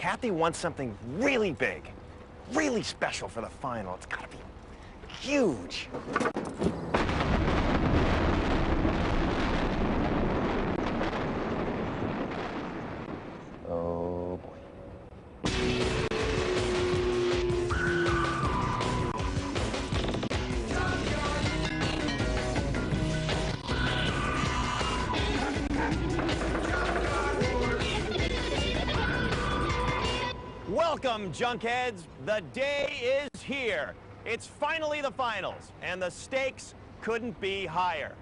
Kathy wants something really big, really special for the final. It's gotta be huge. Oh, boy. Welcome, Junkheads. The day is here. It's finally the finals, and the stakes couldn't be higher.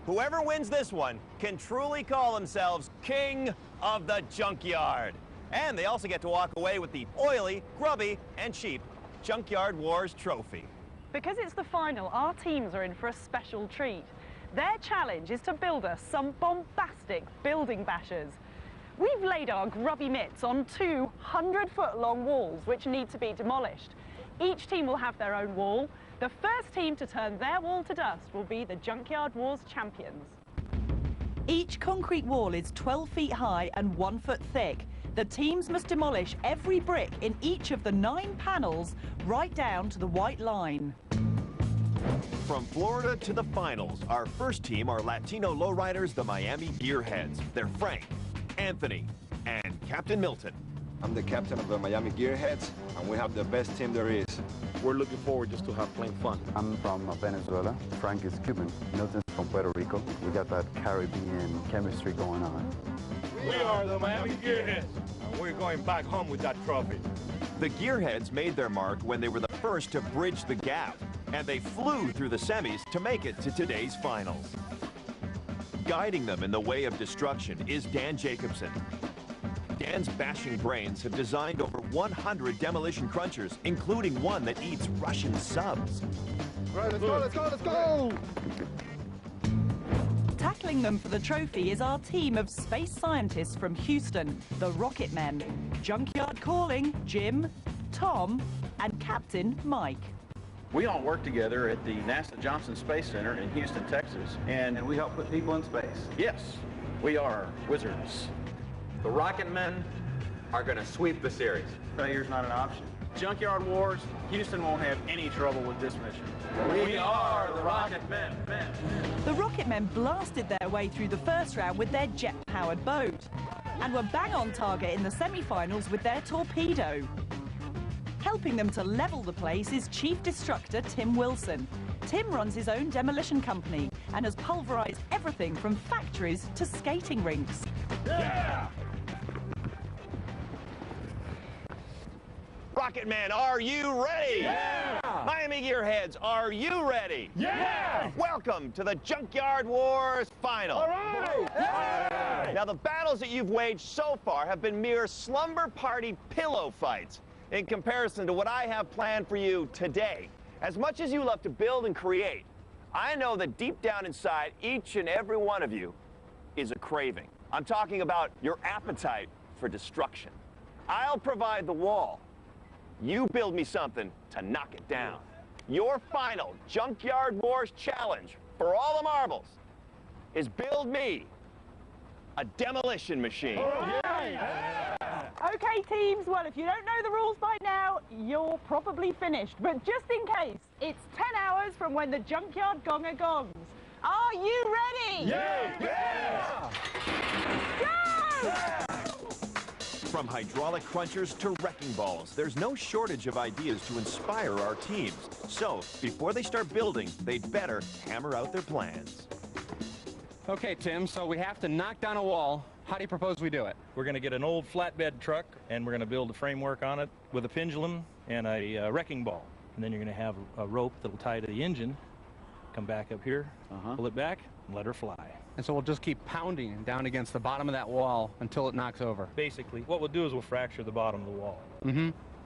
Whoever wins this one can truly call themselves King of the Junkyard. And they also get to walk away with the oily, grubby, and cheap Junkyard Wars trophy. Because it's the final, our teams are in for a special treat. Their challenge is to build us some bombastic building bashers. We've laid our grubby mitts on 2 100-foot-long walls which need to be demolished. Each team will have their own wall. The first team to turn their wall to dust will be the Junkyard Wars champions. Each concrete wall is 12 feet high and 1 foot thick. The teams must demolish every brick in each of the 9 panels right down to the white line. From Florida to the finals, our first team are Latino lowriders, the Miami Gearheads. They're Frank, Anthony, and Captain Milton. I'm the captain of the Miami Gearheads, and we have the best team there is. We're looking forward just to have playing fun. I'm from Venezuela. Frank is Cuban. Milton's from Puerto Rico. We got that Caribbean chemistry going on. We are the Miami Gearheads, and we're going back home with that trophy. The Gearheads made their mark when they were the first to bridge the gap, and they flew through the semis to make it to today's finals. Guiding them in the way of destruction is Dan Jacobson. Dan's bashing brains have designed over 100 demolition crunchers, including one that eats Russian subs. Right, let's go, let's go, let's go! Tackling them for the trophy is our team of space scientists from Houston, the Rocket Men. Junkyard calling Jim, Tom, and Captain Mike. We all work together at the NASA Johnson Space Center in Houston, Texas. And we help put people in space. yes, we are wizards. The Rocket Men are going to sweep the series. Failure's not an option. Junkyard Wars, Houston won't have any trouble with this mission. We are the Rocket Men. The Rocket Men blasted their way through the first round with their jet-powered boat and were bang on target in the semi-finals with their torpedo. Helping them to level the place is Chief Destructor Tim Wilson. Tim runs his own demolition company and has pulverized everything from factories to skating rinks. Yeah! Rocket Men, are you ready? Yeah! Miami Gearheads, are you ready? Yeah! Welcome to the Junkyard Wars final. All right! Yeah! Now, the battles that you've waged so far have been mere slumber party pillow fights in comparison to what I have planned for you today. As much as you love to build and create, I know that deep down inside, each and every one of you is a craving. I'm talking about your appetite for destruction. I'll provide the wall. You build me something to knock it down. Your final Junkyard Wars challenge for all the marbles is build me a demolition machine. Okay, teams, well, if you don't know the rules by now, you're probably finished. But just in case, it's 10 hours from when the Junkyard Gonger gongs. Are you ready? Yeah! Go! From hydraulic crunchers to wrecking balls, there's no shortage of ideas to inspire our teams. So, before they start building, they'd better hammer out their plans. Okay, Tim, so we have to knock down a wall. How do you propose we do it? We're going to get an old flatbed truck, and we're going to build a framework on it with a pendulum and a wrecking ball. And then you're going to have a rope that'll tie to the engine, come back up here, pull it back, and let her fly. And so we'll just keep pounding down against the bottom of that wall until it knocks over. Basically, what we'll do is we'll fracture the bottom of the wall.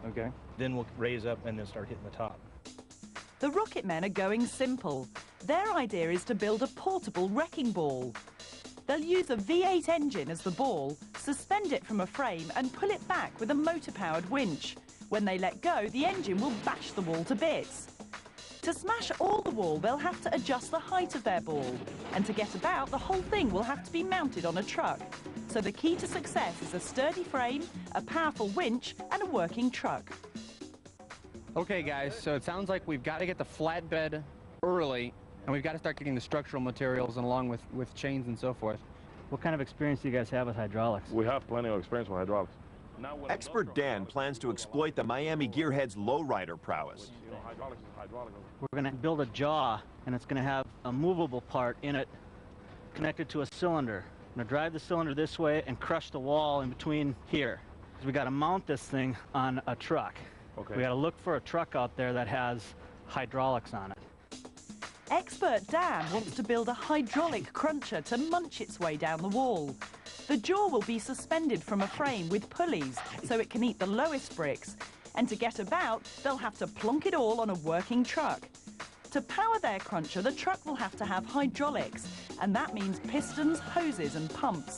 Okay. Then we'll raise up and then start hitting the top. The Rocket Men are going simple. Their idea is to build a portable wrecking ball. They'll use a V8 engine as the ball, suspend it from a frame and pull it back with a motor-powered winch. When they let go, the engine will bash the wall to bits. To smash all the wall, they'll have to adjust the height of their ball. And to get about, the whole thing will have to be mounted on a truck. So the key to success is a sturdy frame, a powerful winch, and a working truck. Okay, guys, so it sounds like we've got to get the flatbed early, and we've got to start getting the structural materials and along with chains and so forth. What kind of experience do you guys have with hydraulics? We have plenty of experience with hydraulics. Expert Dan plans to exploit the Miami Gearheads lowrider prowess. Hydraulics is hydraulic. We're going to build a jaw, and it's going to have a movable part in it connected to a cylinder. I'm going to drive the cylinder this way and crush the wall in between here. So we got to mount this thing on a truck. Okay. We got to look for a truck out there that has hydraulics on it. Expert Dan wants to build a hydraulic cruncher to munch its way down the wall. The jaw will be suspended from a frame with pulleys so it can eat the lowest bricks. And to get about, they'll have to plonk it all on a working truck. To power their cruncher, the truck will have to have hydraulics, and that means pistons, hoses and pumps.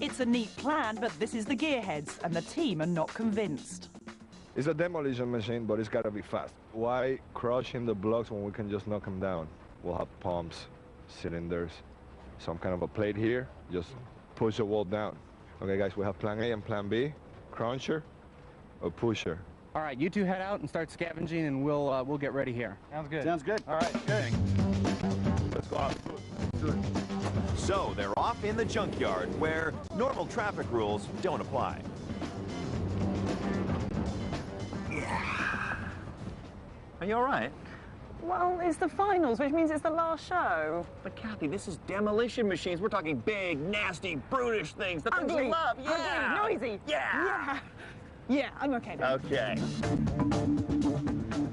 It's a neat plan, but this is the Gearheads, and the team are not convinced. It's a demolition machine, but it's got to be fast. Why crushing the blocks when we can just knock them down? We'll have pumps, cylinders, some kind of a plate here. Just push the wall down. Okay, guys, we have plan A and plan B. Cruncher or pusher. All right, you two head out and start scavenging, and we'll get ready here. Sounds good. Sounds good. All right, good. Let's go out. Do it. So they're off in the junkyard where normal traffic rules don't apply. Are you all right? Well, it's the finals, which means it's the last show. But Kathy, this is demolition machines. We're talking big, nasty, brutish things that things you love. Yeah. Ugly, noisy. Yeah. Yeah, I'm okay now. Okay.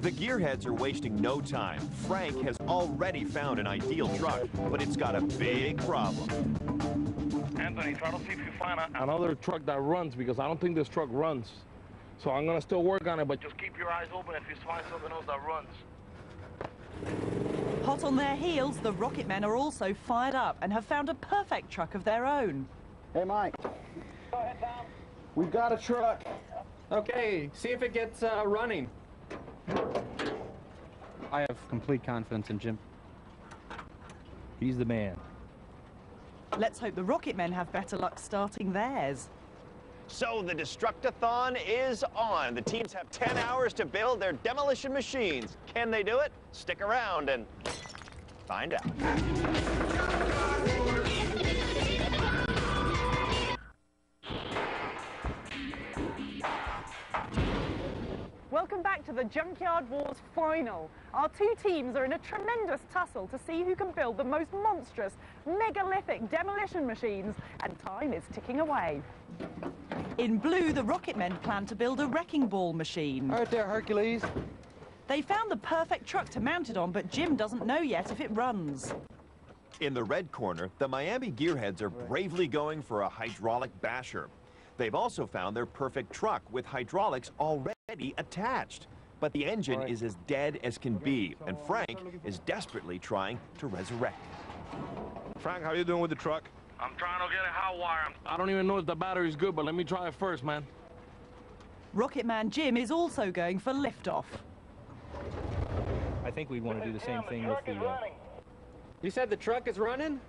The Gearheads are wasting no time. Frank has already found an ideal truck, but it's got a big problem. Anthony, try to see if you find another truck that runs, because I don't think this truck runs. So I'm going to still work on it, but just keep your eyes open if you find something else that runs. Hot on their heels, the Rocket Men are also fired up and have found a perfect truck of their own. Hey, Mike. Go ahead, Tom. We've got a truck. Okay, see if it gets running. I have complete confidence in Jim. He's the man. Let's hope the Rocket Men have better luck starting theirs. So the Destructathon is on. The teams have 10 hours to build their demolition machines. Can they do it? Stick around and find out. Welcome back to the Junkyard Wars final. Our two teams are in a tremendous tussle to see who can build the most monstrous, megalithic demolition machines, and time is ticking away. In blue, the Rocket Men plan to build a wrecking ball machine. All right there, Hercules. They found the perfect truck to mount it on, but Jim doesn't know yet if it runs. In the red corner, the Miami Gearheads are bravely going for a hydraulic basher. They've also found their perfect truck with hydraulics already attached. But the engine is as dead as can be, and Frank is desperately trying to resurrect it. Frank, how are you doing with the truck? I'm trying to get it hot wire. I don't even know if the battery's good, but let me try it first, man. Rocket Man Jim is also going for liftoff. I think we'd want to do the same thing with the... You said the truck is running?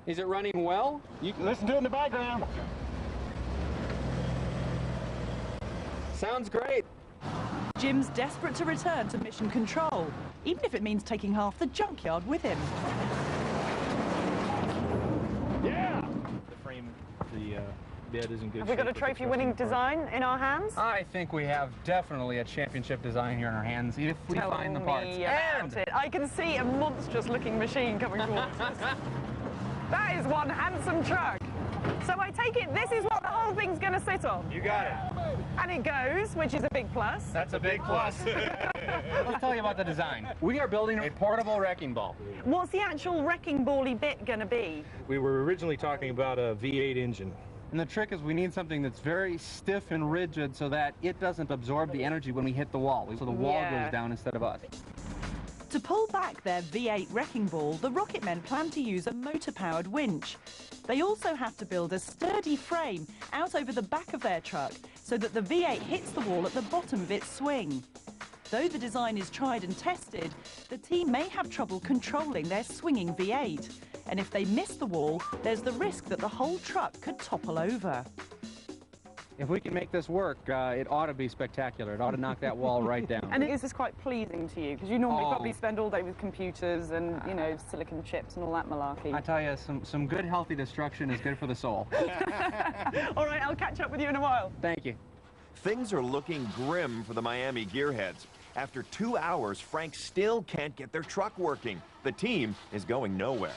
Is it running well? You can listen to it in the background. Sounds great. Jim's desperate to return to mission control, even if it means taking half the junkyard with him. Yeah! The frame, the bed isn't good. Have we got a trophy-winning design in our hands? I think we have definitely a championship design here in our hands, if we find the parts. Tell me about it. I can see a monstrous-looking machine coming towards us. That is one handsome truck. So I take it this is what the whole thing's going to sit on. You got it. And it goes, which is a big plus. That's a big plus. Let's tell you about the design. We are building a portable wrecking ball. What's the actual wrecking ball-y bit going to be? We were originally talking about a V8 engine. And the trick is we need something that's very stiff and rigid so that it doesn't absorb the energy when we hit the wall. So the wall goes down instead of us. To pull back their V8 wrecking ball, the Rocket Men plan to use a motor-powered winch. They also have to build a sturdy frame out over the back of their truck so that the V8 hits the wall at the bottom of its swing. Though the design is tried and tested, the team may have trouble controlling their swinging V8. And if they miss the wall, there's the risk that the whole truck could topple over. If we can make this work, it ought to be spectacular. It ought to knock that wall right down. And is this quite pleasing to you? Because you normally probably spend all day with computers and, you know, silicon chips and all that malarkey. I tell you, some good, healthy destruction is good for the soul. All right, I'll catch up with you in a while. Thank you. Things are looking grim for the Miami Gearheads. After 2 hours, Frank still can't get their truck working. The team is going nowhere.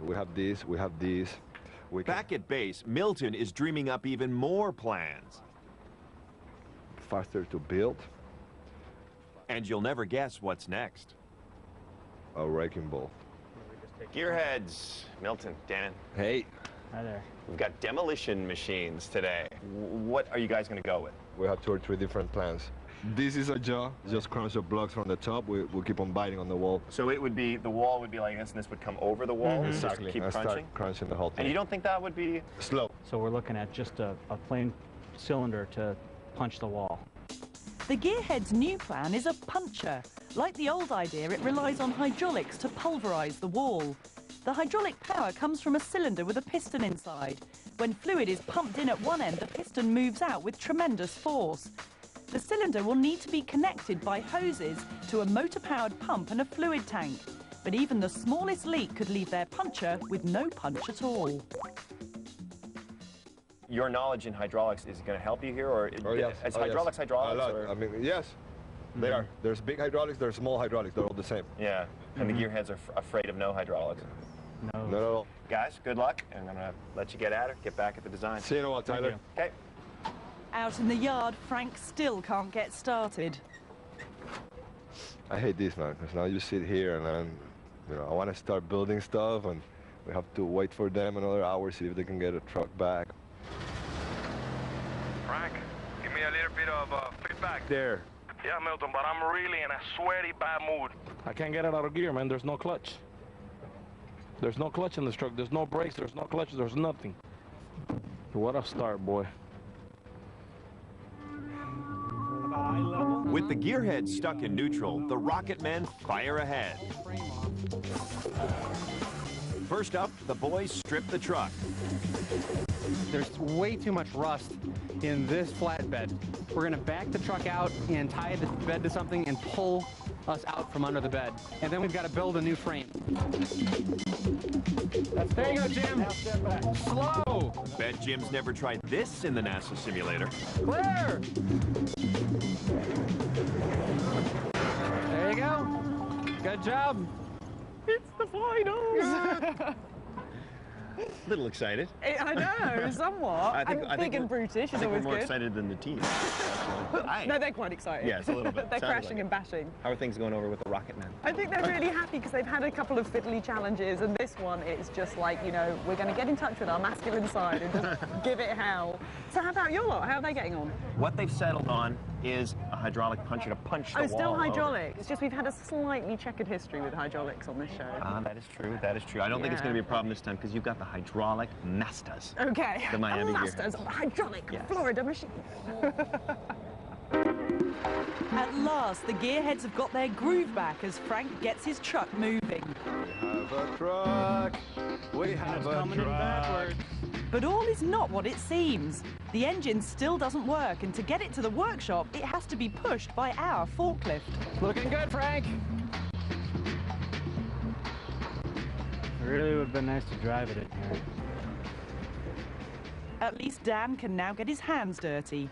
We have these, we have these. Back at base, Milton is dreaming up even more plans. Faster to build. And you'll never guess what's next. A wrecking ball. Gearheads, Milton, Dan. Hey. Hi there. We've got demolition machines today. What are you guys going to go with? We have 2 or 3 different plans. This is a jaw, just crunch the blocks from the top. We'll keep on biting on the wall. So it would be, the wall would be like this, and this would come over the wall, and just keep crunching? Start crunching the whole thing. And you don't think that would be slow? So we're looking at just a plain cylinder to punch the wall. The Gearheads' new plan is a puncher. Like the old idea, it relies on hydraulics to pulverize the wall. The hydraulic power comes from a cylinder with a piston inside. When fluid is pumped in at one end, the piston moves out with tremendous force. The cylinder will need to be connected by hoses to a motor-powered pump and a fluid tank. But even the smallest leak could leave their puncher with no punch at all. Your knowledge in hydraulics is going to help you here, or yes. is hydraulics hydraulics? A lot. Or? I mean, yes, they are. There's big hydraulics, there's small hydraulics. They're all the same. Yeah, and the Gearheads are afraid of no hydraulics. No. Not at all. Guys, good luck, and I'm going to let you get at it, get back at the design. See you in a while, Tyler. Okay. Out in the yard, Frank still can't get started. I hate this, man, because now you sit here and then, you know, I want to start building stuff, and we have to wait for them another hour, see if they can get a truck back. Frank, give me a little bit of feedback. There. Yeah, Milton, but I'm really in a sweaty bad mood. I can't get it out of gear, man. There's no clutch. There's no clutch in this truck. There's no brakes. There's no clutch. There's nothing. What a start, boy. With the Gearheads stuck in neutral, the Rocket Men fire ahead. First up, the boys strip the truck. There's way too much rust in this flatbed. We're going to back the truck out and tie the bed to something and pull us out from under the bed. And then we've got to build a new frame. There you go, Jim. Slow. Bet Jim's never tried this in the NASA simulator. Clear. There you go. Good job. It's the finals! Little excited. I know, somewhat. I think big and brutish is always we're more good. excited than the team. No, they're quite excited. Yes, a little bit. They're Sounded crashing like and bashing. How are things going over with the Rocket Men? I think they're really happy because they've had a couple of fiddly challenges, and this one is just like, you know, we're going to get in touch with our masculine side and just give it hell. So how about your lot? How are they getting on? What they've settled on is a hydraulic puncher to punch the wall. Oh, still over. hydraulic. It's just we've had a slightly checkered history with hydraulics on this show. That is true. That is true. I don't think it's going to be a problem this time because you've got the hydraulic masters. Okay. The Miami masters of hydraulic Florida machine. At last, the Gearheads have got their groove back as Frank gets his truck moving. We have a truck. We have a coming in backwards. But all is not what it seems. The engine still doesn't work, and to get it to the workshop, it has to be pushed by our forklift. Looking good, Frank. It really would have been nice to drive it in here. At least Dan can now get his hands dirty.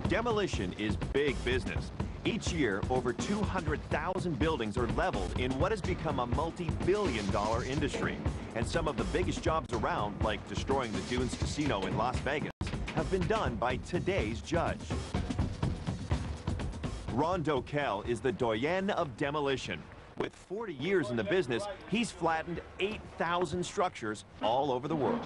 Demolition is big business. Each year, over 200,000 buildings are leveled in what has become a multi-billion-dollar industry. And some of the biggest jobs around, like destroying the Dunes Casino in Las Vegas, have been done by today's judge. Ron Dokel is the doyen of demolition. With 40 years in the business, he's flattened 8,000 structures all over the world.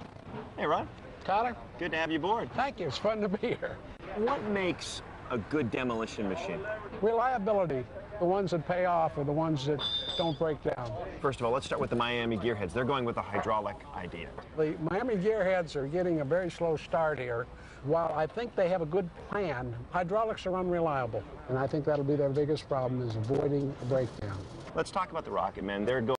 Hey, Ron. Tyler. Good to have you aboard. Thank you. It's fun to be here. What makes a good demolition machine? Reliability. The ones that pay off are the ones that don't break down. First of all, let's start with the Miami Gearheads. They're going with a hydraulic idea. The Miami Gearheads are getting a very slow start here. While I think they have a good plan, hydraulics are unreliable. And I think that'll be their biggest problem, is avoiding a breakdown. Let's talk about the Rocket Men. They're going